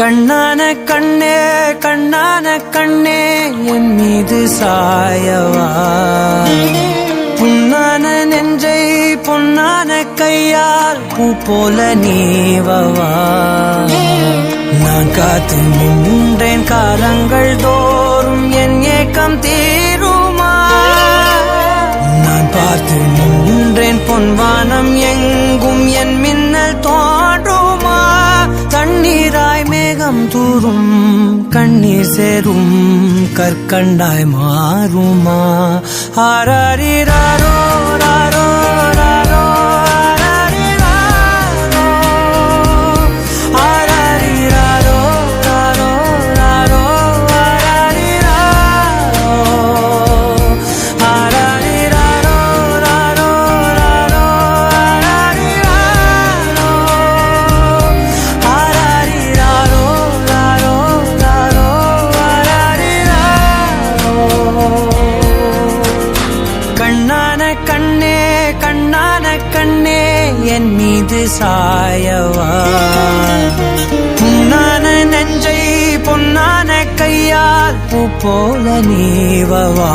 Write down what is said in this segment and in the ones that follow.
கண்ணான கண்ணே கண்ணான கண்ணே என் மீது சாயவா, புண்ணான நெஞ்சை பொன்னான கையால் பூ போல நீவவா. நான் காத்து நின்றேன் காலங்கள் தோறும் என் ஏக்கம் தீருமா. நான் பார்த்து நின்றேன் பொன்வானம் எங்கும் என் மின்னல் தோன்றுமா. தண்ணீராய் மேகம் தூரும் கண்ணீர் சேரும் கற்கண்டாய் மாறுமா. ஆராரிராரோ ராரோ ராரோ என் மீது சாயவா, புண்ணான நெஞ்சை பொன்னான கையால் பூ போல நீவவா.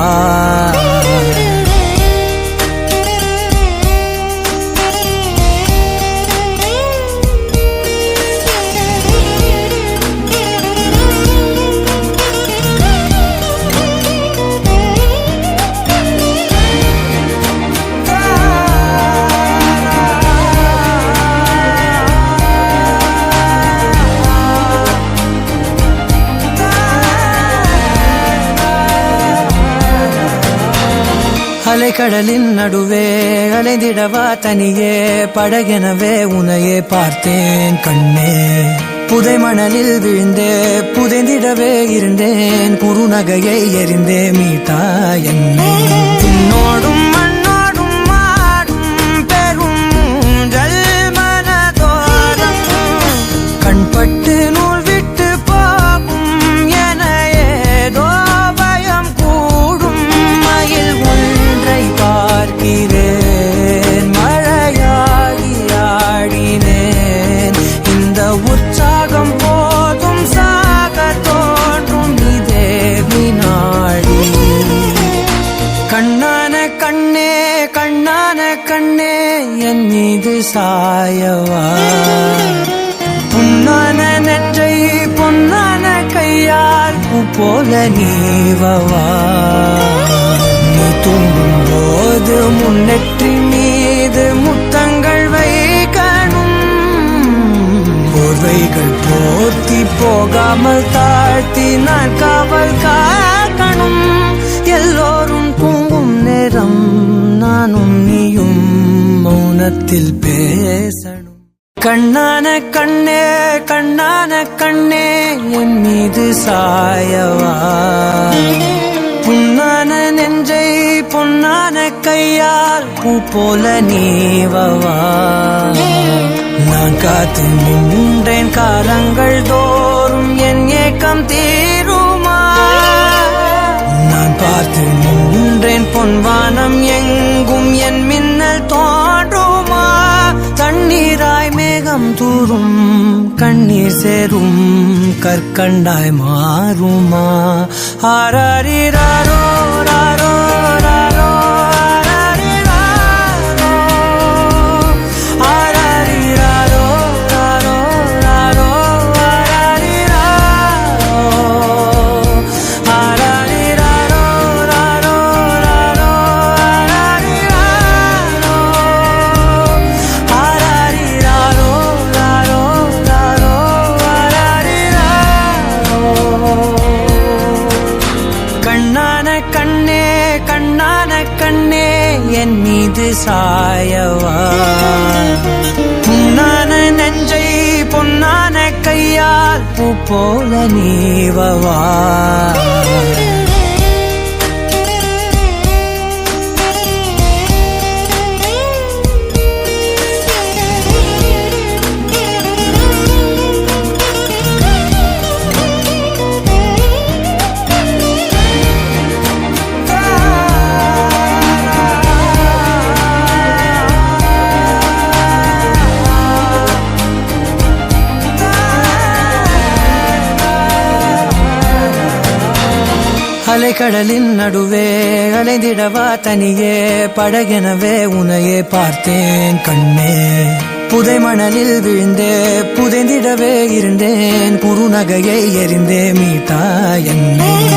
அலைக்கடலின் நடுவே அலைந்திடவா தனியே, படகெனவே உனையே பார்த்தேன் கண்ணே. புதை மணலில் விழுந்தே புதைந்திடவே இருந்தேன், குறுநகையை எறிந்தே மீட்டா என்னை. உன்னோடும் மண்ணோடும் மாடும் பெரும் ஊஞ்சல் மனதோரம், கண்பட்டு நூல் விட்டு போகும் என ஏதோ பயம் கூடும். மயில் பார்க்கிறேன் மழையாகி ஆடினேன், இந்த உற்சாகம் போதும் சாக தோன்றும் இதே வினாடி. கண்ணான கண்ணே கண்ணான கண்ணே என் மீது சாயவா, புண்ணான நெஞ்சை பொன்னான கையால் பூ போல நீவவா. நீ தூங்கும் போது முன்னெற்றி மீது முத்தங்கள் வைக்கணும், போர்வைகள் போர்த்தி போகாமல் தாழ்த்தி நான் காவல் காக்கணும். எல்லோரும் தூங்கும் நேரம் நானும் நீயும் மௌனத்தில் பேசணும். கண்ணான கண்ணே கண்ணான கண்ணே என் மீது சாயவா, புண்ணான நெஞ்சை பொன்னான கையால் பூ போல நீவவா. நான் காத்து நின்றேன் காலங்கள் தோறும் என் ஏக்கம் தீருமா. நான் பார்த்து நின்றேன் பொன்வானம் எங்கும் என் மின்னல் தோன்றுமா. தண்ணீராய் மேகம் தூரும் கண்ணீர் சேரும் கற்கண்டாய் மாறுமா. ஆராரிராரோ ராரோ ராரோ என் மீது சாயவா, புண்ணான நெஞ்சை பொன்னான கையால் பூ போல நீவவா. அலைக்கடலின் நடுவே அலைந்திடவா தனியே படகெனவே உனையே பார்த்தேன் கண்ணே. புதை மணலில் விழுந்தே புதைந்திடவே இருந்தேன் குறுநகையை எறிந்தே மீட்டா என்னே.